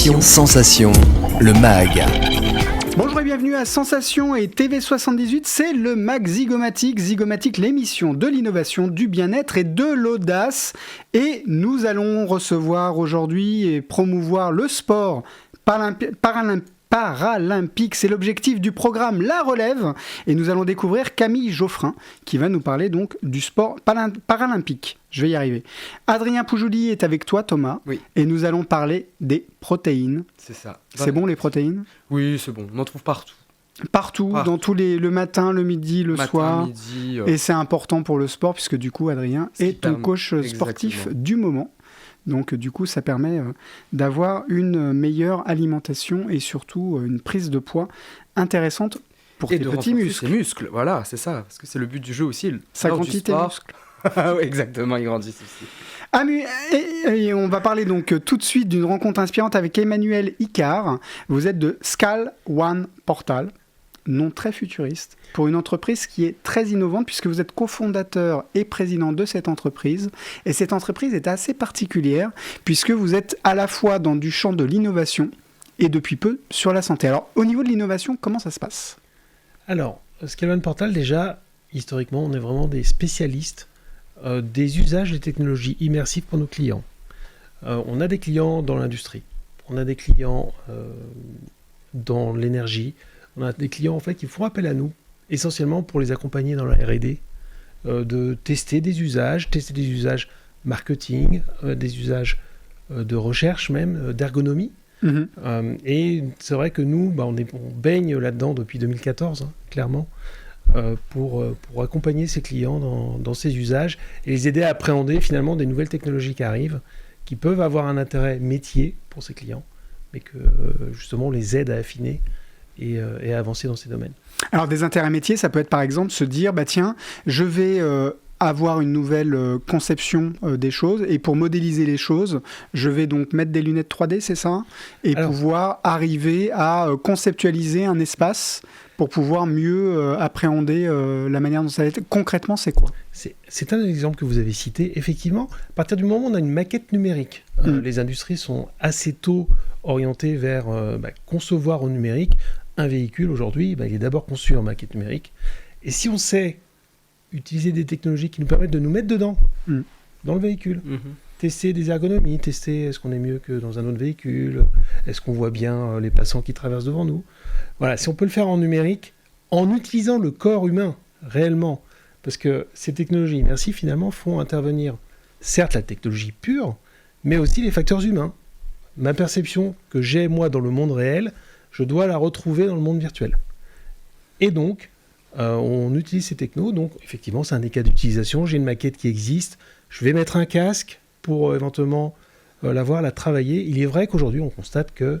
Émission Sensation, le MAG. Bonjour et bienvenue à Sensation et TV78, c'est le MAG Zygomatique. Zygomatique, l'émission de l'innovation, du bien-être et de l'audace. Et nous allons recevoir aujourd'hui et promouvoir le sport paralympique. C'est l'objectif du programme La Relève. Et nous allons découvrir Camille Geoffrin qui va nous parler donc du sport paralympique. Je vais y arriver. Adrien Poujouli est avec toi, Thomas. Oui. Et nous allons parler des protéines. C'est ça. C'est bon, les protéines ? Oui, c'est bon. On en trouve partout. Partout, dans tous le matin, le midi, le soir. Midi, Et c'est important pour le sport, puisque du coup, Adrien est ton coach sportif du moment. Donc, du coup, ça permet d'avoir une meilleure alimentation et surtout une prise de poids intéressante pour tes petits muscles. Tes muscles, voilà, c'est ça. Parce que c'est le but du jeu aussi. Ça grandit tes muscles. Oui, exactement, ils grandissent aussi. Et on va parler donc tout de suite d'une rencontre inspirante avec Emmanuel Icard. Vous êtes de Scale One Portal, nom très futuriste, pour une entreprise qui est très innovante puisque vous êtes cofondateur et président de cette entreprise. Et cette entreprise est assez particulière puisque vous êtes à la fois dans du champ de l'innovation et depuis peu sur la santé. Alors, au niveau de l'innovation, comment ça se passe ? Alors, Scale One Portal, déjà, historiquement, on est vraiment des spécialistes des usages des technologies immersives pour nos clients. On a des clients dans l'industrie, on a des clients dans l'énergie, on a des clients en fait qui font appel à nous essentiellement pour les accompagner dans la R&D, de tester des usages marketing, des usages de recherche même, d'ergonomie. Et c'est vrai que nous, on baigne là-dedans depuis 2014, clairement. Pour accompagner ses clients dans ces usages et les aider à appréhender finalement des nouvelles technologies qui arrivent, qui peuvent avoir un intérêt métier pour ses clients, mais que justement on les aide à affiner et à avancer dans ces domaines. Alors des intérêts métiers, ça peut être par exemple se dire, tiens, je vais avoir une nouvelle conception des choses et pour modéliser les choses, je vais donc mettre des lunettes 3D, c'est ça ? Et pouvoir arriver à conceptualiser un espace pour pouvoir mieux appréhender la manière dont ça va être. Concrètement, c'est quoi ? C'est un exemple que vous avez cité. Effectivement, à partir du moment où on a une maquette numérique, les industries sont assez tôt orientées vers concevoir au numérique. Un véhicule, aujourd'hui, il est d'abord conçu en maquette numérique. Et si on sait utiliser des technologies qui nous permettent de nous mettre dedans, dans le véhicule, tester des ergonomies, tester est-ce qu'on est mieux que dans un autre véhicule, est-ce qu'on voit bien les passants qui traversent devant nous. Voilà, si on peut le faire en numérique, en utilisant le corps humain réellement, parce que ces technologies immersives finalement font intervenir certes la technologie pure, mais aussi les facteurs humains. Ma perception que j'ai moi dans le monde réel, je dois la retrouver dans le monde virtuel. Et donc, on utilise ces technos, donc effectivement c'est un des cas d'utilisation, j'ai une maquette qui existe, je vais mettre un casque pour éventuellement la travailler. Il est vrai qu'aujourd'hui on constate que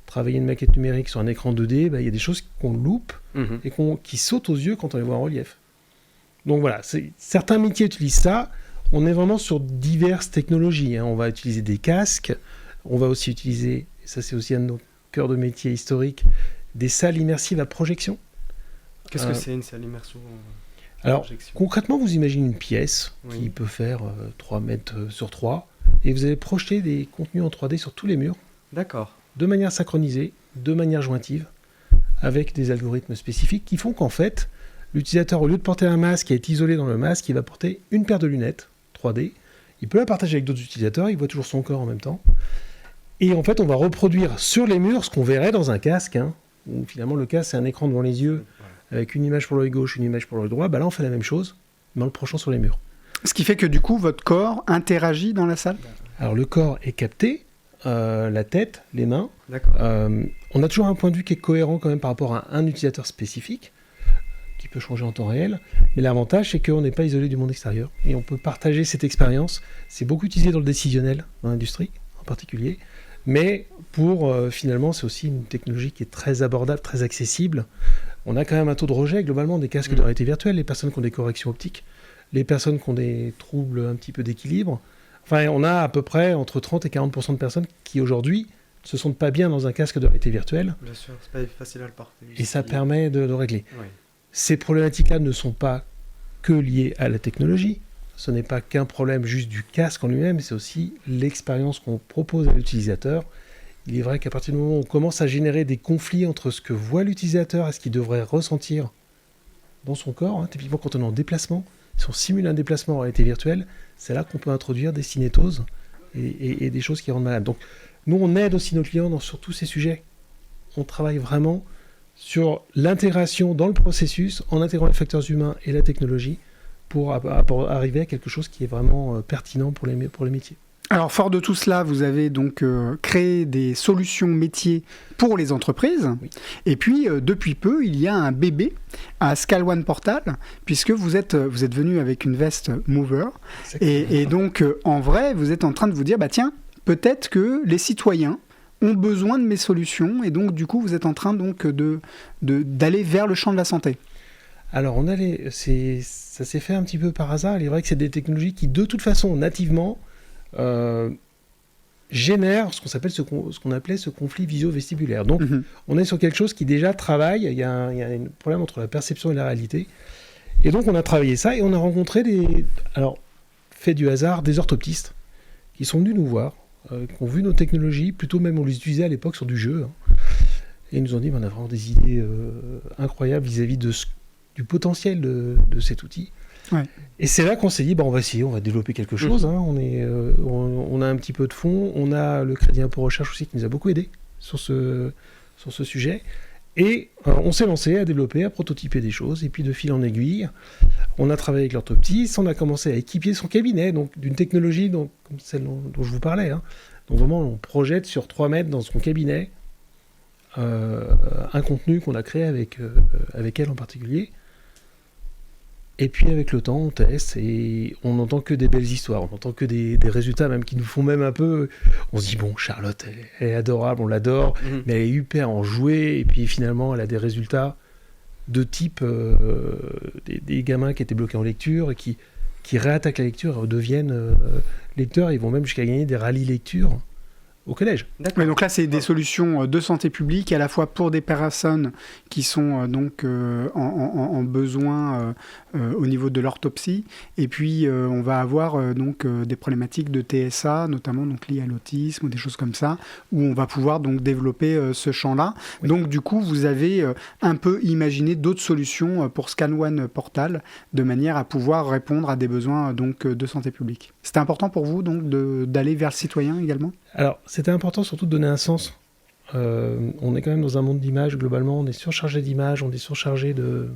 travailler une maquette numérique sur un écran 2D, il y a des choses qu'on loupe et qui sautent aux yeux quand on les voit en relief. Donc voilà, certains métiers utilisent ça, on est vraiment sur diverses technologies, on va utiliser des casques, on va aussi utiliser, et ça c'est aussi un de nos cœurs de métier historique, des salles immersives à projection. Qu'est-ce que c'est une salle immersion Alors, concrètement, vous imaginez une pièce qui peut faire 3 mètres sur 3 et vous allez projeter des contenus en 3D sur tous les murs. D'accord. De manière synchronisée, de manière jointive, avec des algorithmes spécifiques qui font qu'en fait, l'utilisateur, au lieu de porter un masque et être isolé dans le masque, il va porter une paire de lunettes 3D. Il peut la partager avec d'autres utilisateurs, il voit toujours son corps en même temps. Et en fait, on va reproduire sur les murs ce qu'on verrait dans un casque, où finalement le casque, c'est un écran devant les yeux, avec une image pour l'œil gauche, une image pour l'œil droit. Là, on fait la même chose, mais en le projetant sur les murs. Ce qui fait que du coup, votre corps interagit dans la salle ? Alors, le corps est capté, la tête, les mains. D'accord. On a toujours un point de vue qui est cohérent quand même par rapport à un utilisateur spécifique, qui peut changer en temps réel. Mais l'avantage, c'est qu'on n'est pas isolé du monde extérieur. Et on peut partager cette expérience. C'est beaucoup utilisé dans le décisionnel, dans l'industrie en particulier. Mais finalement, c'est aussi une technologie qui est très abordable, très accessible. On a quand même un taux de rejet, globalement, des casques de réalité virtuelle, les personnes qui ont des corrections optiques, les personnes qui ont des troubles un petit peu d'équilibre. Enfin, on a à peu près entre 30 et 40% de personnes qui, aujourd'hui, ne se sentent pas bien dans un casque de réalité virtuelle. Bien sûr, c'est pas facile à le porter. Et ça permet de régler. Oui. Ces problématiques-là ne sont pas que liées à la technologie. Ce n'est pas qu'un problème juste du casque en lui-même, c'est aussi l'expérience qu'on propose à l'utilisateur. il est vrai qu'à partir du moment où on commence à générer des conflits entre ce que voit l'utilisateur et ce qu'il devrait ressentir dans son corps, typiquement quand on est en déplacement, si on simule un déplacement en réalité virtuelle, c'est là qu'on peut introduire des cinétoses et des choses qui rendent malade. Donc nous, on aide aussi nos clients sur tous ces sujets. On travaille vraiment sur l'intégration dans le processus, en intégrant les facteurs humains et la technologie, pour arriver à quelque chose qui est vraiment pertinent pour les métiers. Alors, fort de tout cela, vous avez donc créé des solutions métiers pour les entreprises. Oui. Et puis, depuis peu, il y a un bébé à ScaleOne Portal, puisque vous êtes venu avec une veste Mover. Et donc, en vrai, vous êtes en train de vous dire, tiens, peut-être que les citoyens ont besoin de mes solutions. Et donc, du coup, vous êtes en train donc d'aller vers le champ de la santé. Alors, ça s'est fait un petit peu par hasard. Il est vrai que c'est des technologies qui, de toute façon, nativement, génère ce qu'on appelait ce conflit visio-vestibulaire. Donc, on est sur quelque chose qui déjà travaille. Il y a un problème entre la perception et la réalité. Et donc, on a travaillé ça et on a rencontré fait du hasard, des orthoptistes qui sont venus nous voir, qui ont vu nos technologies, plutôt même on les utilisait à l'époque sur du jeu. Et ils nous ont dit, on a vraiment des idées incroyables vis-à-vis du potentiel de cet outil. Ouais. Et c'est là qu'on s'est dit, on va essayer, on va développer quelque chose. On a un petit peu de fonds, on a le crédit impôt recherche aussi qui nous a beaucoup aidé sur ce sujet. Et on s'est lancé à développer, à prototyper des choses. Et puis de fil en aiguille, on a travaillé avec l'orthoptiste, on a commencé à équiper son cabinet donc d'une technologie comme celle dont je vous parlais. Donc vraiment, on projette sur 3 mètres dans son cabinet un contenu qu'on a créé avec elle en particulier. Et puis avec le temps, on teste et on n'entend que des belles histoires, on n'entend que des résultats même qui nous font même un peu... On se dit, Charlotte, elle est adorable, on l'adore, mais elle est hyper enjouée, et puis finalement, elle a des résultats de type des gamins qui étaient bloqués en lecture et qui réattaquent la lecture et redeviennent lecteurs, ils vont même jusqu'à gagner des rallyes lecture au collège. Mais donc là, c'est des solutions de santé publique, à la fois pour des personnes qui sont donc en besoin au niveau de l'orthopsie, et puis on va avoir donc des problématiques de TSA, notamment donc liées à l'autisme ou des choses comme ça, où on va pouvoir donc développer ce champ-là. Oui. Donc du coup, vous avez un peu imaginé d'autres solutions pour ScaleOne Portal, de manière à pouvoir répondre à des besoins donc de santé publique. C'était important pour vous donc d'aller vers le citoyen également ? Alors, c'était important surtout de donner un sens. On est quand même dans un monde d'images, globalement, on est surchargé d'images, on est surchargé de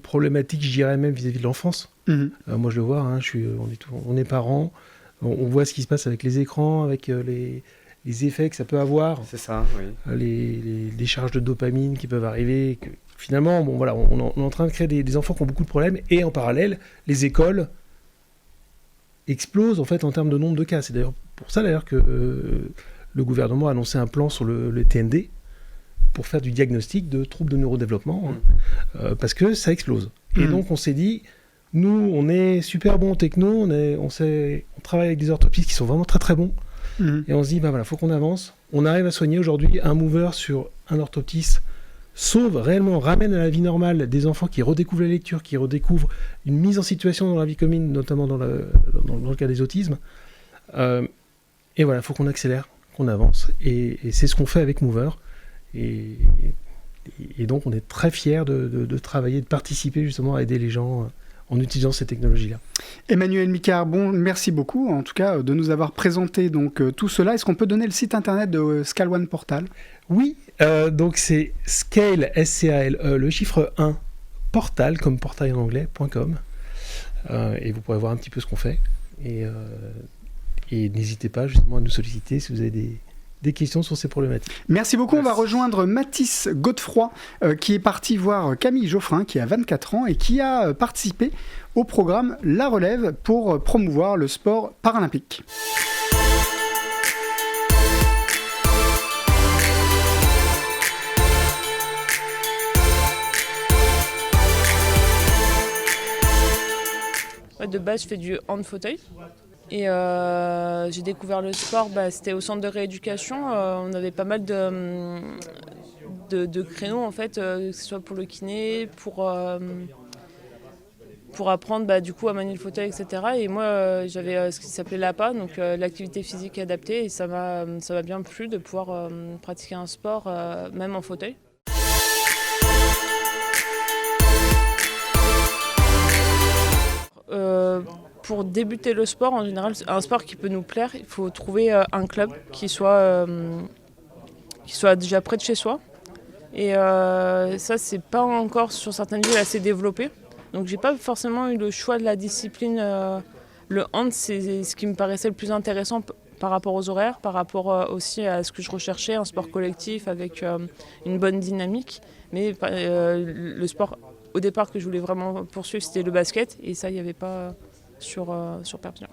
problématiques, je dirais même vis-à-vis de l'enfance. Moi, je le vois, on est parents, on voit ce qui se passe avec les écrans, avec les effets que ça peut avoir. C'est ça, oui. Les charges de dopamine qui peuvent arriver. Finalement, on est en train de créer des enfants qui ont beaucoup de problèmes, et en parallèle, les écoles explose en fait en termes de nombre de cas. C'est d'ailleurs pour ça que le gouvernement a annoncé un plan sur le TND pour faire du diagnostic de troubles de neurodéveloppement parce que ça explose. Et donc on s'est dit, nous on est super bons en techno, on travaille avec des orthoptistes qui sont vraiment très très bons et on se dit faut qu'on avance. On arrive à soigner aujourd'hui un mover sur un orthoptiste, ramène à la vie normale des enfants qui redécouvrent la lecture, qui redécouvrent une mise en situation dans la vie commune, notamment dans le cas des autismes. Et voilà, il faut qu'on accélère, qu'on avance. Et c'est ce qu'on fait avec Mover. Et donc, on est très fiers de travailler, de participer justement à aider les gens en utilisant ces technologies-là. Emmanuel Micard, merci beaucoup en tout cas de nous avoir présenté donc tout cela. Est-ce qu'on peut donner le site internet de ScaleOne Portal ? Oui, donc c'est Scale, S-C-A-L-E, le chiffre 1, portal, comme portail en anglais, .com. Et vous pourrez voir un petit peu ce qu'on fait. Et n'hésitez pas justement à nous solliciter si vous avez des questions sur ces problématiques. Merci beaucoup. Merci. On va rejoindre Mathis Godefroy qui est parti voir Camille Geoffrin qui a 24 ans et qui a participé au programme La Relève pour promouvoir le sport paralympique. De base, je fais du hand-fauteuil. Et j'ai découvert le sport, c'était au centre de rééducation. On avait pas mal de créneaux, en fait, que ce soit pour le kiné, pour pour apprendre du coup à manier le fauteuil, etc. Et moi, j'avais ce qui s'appelait l'APA, donc l'activité physique adaptée, et ça m'a bien plu de pouvoir pratiquer un sport, même en fauteuil. Pour débuter le sport, en général, un sport qui peut nous plaire, il faut trouver un club qui soit déjà près de chez soi. Et ça, c'est pas encore sur certaines villes assez développé. Donc j'ai pas forcément eu le choix de la discipline. Le hand, c'est ce qui me paraissait le plus intéressant par rapport aux horaires, par rapport aussi à ce que je recherchais, un sport collectif avec une bonne dynamique. Mais le sport au départ que je voulais vraiment poursuivre, c'était le basket, et ça, il n'y avait pas sur Perpignan.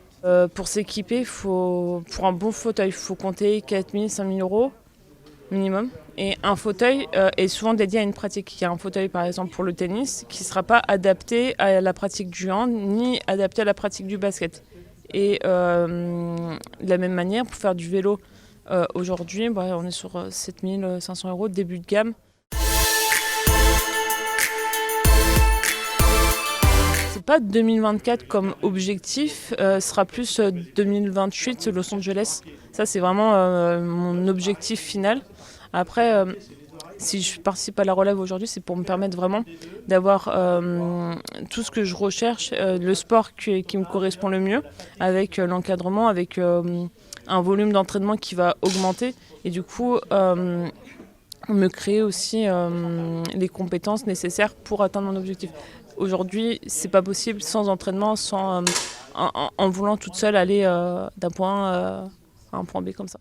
Pour s'équiper, pour un bon fauteuil, il faut compter 4 000, 5 000 euros minimum. Et un fauteuil est souvent dédié à une pratique. Il y a un fauteuil, par exemple, pour le tennis, qui ne sera pas adapté à la pratique du hand, ni adapté à la pratique du basket. Et de la même manière, pour faire du vélo, aujourd'hui, on est sur 7 500 euros, début de gamme. C'est pas 2024 comme objectif, ce sera plus 2028 Los Angeles. Ça, c'est vraiment mon objectif final. Après, si je participe à la relève aujourd'hui, c'est pour me permettre vraiment d'avoir tout ce que je recherche, le sport qui me correspond le mieux, avec l'encadrement, avec un volume d'entraînement qui va augmenter, et du coup me créer aussi les compétences nécessaires pour atteindre mon objectif. Aujourd'hui, c'est pas possible sans entraînement, en voulant toute seule aller d'un point A à un point B comme ça.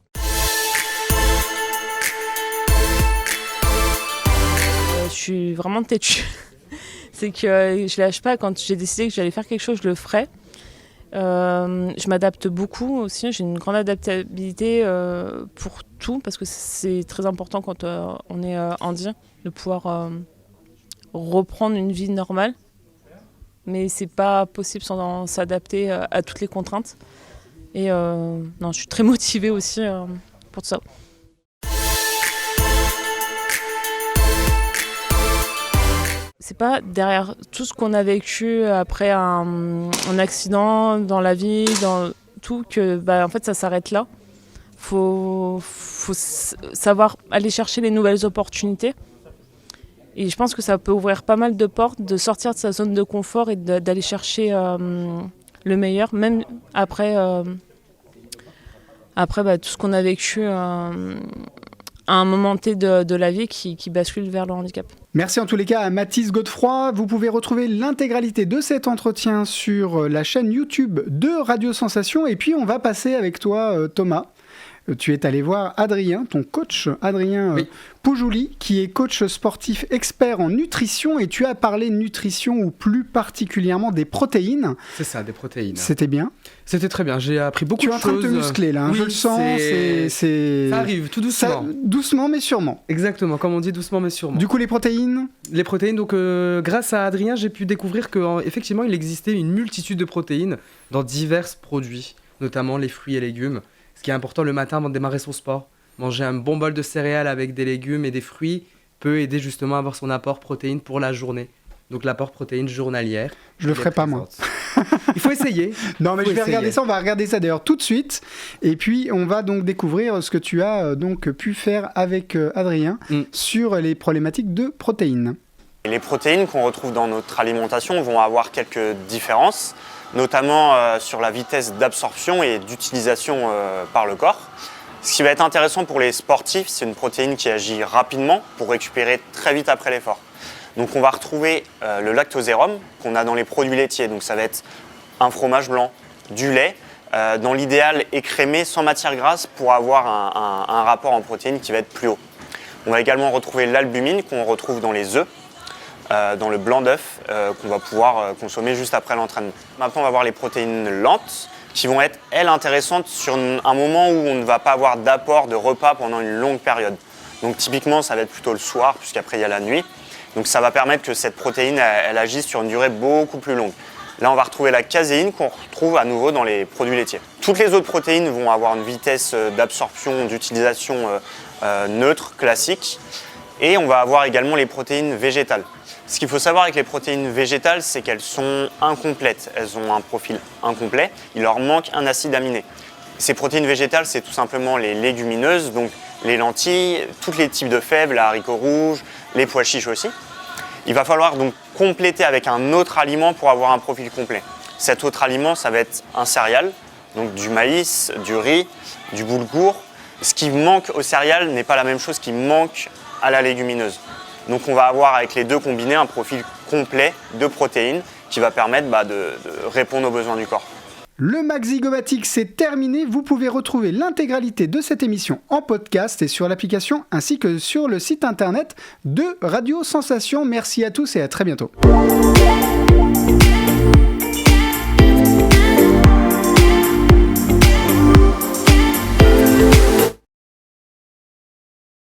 Je suis vraiment têtue. C'est que je lâche pas. Quand j'ai décidé que j'allais faire quelque chose, je le ferai. Je m'adapte beaucoup aussi. J'ai une grande adaptabilité pour tout, parce que c'est très important quand on est handi, de pouvoir reprendre une vie normale. Mais c'est pas possible sans s'adapter à toutes les contraintes. Et non, je suis très motivée aussi pour tout ça. C'est pas derrière tout ce qu'on a vécu après un accident dans la vie, dans tout, que en fait ça s'arrête là. Faut savoir aller chercher les nouvelles opportunités. Et je pense que ça peut ouvrir pas mal de portes, de sortir de sa zone de confort et d'aller chercher le meilleur, même après tout ce qu'on a vécu à un moment T de la vie qui bascule vers le handicap. Merci en tous les cas à Mathis Godefroy. Vous pouvez retrouver l'intégralité de cet entretien sur la chaîne YouTube de Radio Sensation. Et puis on va passer avec toi, Thomas. Tu es allé voir Adrien, ton coach, Adrien Poujouli, qui est coach sportif expert en nutrition, et tu as parlé de nutrition, ou plus particulièrement des protéines. C'est ça, des protéines. C'était bien. C'était très bien, j'ai appris beaucoup de choses. Tu es en train de te muscler là, je le sens. Ça arrive, tout doucement. Doucement mais sûrement. Exactement, comme on dit, doucement mais sûrement. Du coup, les protéines, donc grâce à Adrien, j'ai pu découvrir qu'effectivement, il existait une multitude de protéines dans divers produits, notamment les fruits et légumes. Ce qui est important le matin avant de démarrer son sport. Manger un bon bol de céréales avec des légumes et des fruits peut aider justement à avoir son apport protéines pour la journée. Donc l'apport protéines journalière. Je le ferai pas moi. Il faut essayer. Non mais je vais regarder ça, on va regarder ça d'ailleurs tout de suite. Et puis on va donc découvrir ce que tu as donc pu faire avec Adrien sur les problématiques de protéines. Les protéines qu'on retrouve dans notre alimentation vont avoir quelques différences, notamment sur la vitesse d'absorption et d'utilisation par le corps. Ce qui va être intéressant pour les sportifs, c'est une protéine qui agit rapidement pour récupérer très vite après l'effort. Donc on va retrouver le lactosérum qu'on a dans les produits laitiers. Donc ça va être un fromage blanc, du lait, dans l'idéal écrémé sans matière grasse pour avoir un rapport en protéines qui va être plus haut. On va également retrouver l'albumine qu'on retrouve dans les œufs, dans le blanc d'œuf qu'on va pouvoir consommer juste après l'entraînement. Maintenant on va voir les protéines lentes qui vont être, elles, intéressantes sur un moment où on ne va pas avoir d'apport de repas pendant une longue période. Donc typiquement ça va être plutôt le soir puisqu'après il y a la nuit. Donc ça va permettre que cette protéine elle agisse sur une durée beaucoup plus longue. Là on va retrouver la caséine qu'on retrouve à nouveau dans les produits laitiers. Toutes les autres protéines vont avoir une vitesse d'absorption, d'utilisation neutre, classique. Et on va avoir également les protéines végétales. Ce qu'il faut savoir avec les protéines végétales, c'est qu'elles sont incomplètes. Elles ont un profil incomplet. Il leur manque un acide aminé. Ces protéines végétales, c'est tout simplement les légumineuses, donc les lentilles, tous les types de fèves, les haricots rouges, les pois chiches aussi. Il va falloir donc compléter avec un autre aliment pour avoir un profil complet. Cet autre aliment, ça va être un céréal, donc du maïs, du riz, du boulgour. Ce qui manque au céréal n'est pas la même chose qui manque à la légumineuse. Donc on va avoir avec les deux combinés un profil complet de protéines qui va permettre de répondre aux besoins du corps. Le Mag Zygomatic, c'est terminé. Vous pouvez retrouver l'intégralité de cette émission en podcast et sur l'application ainsi que sur le site internet de Radio Sensation. Merci à tous et à très bientôt.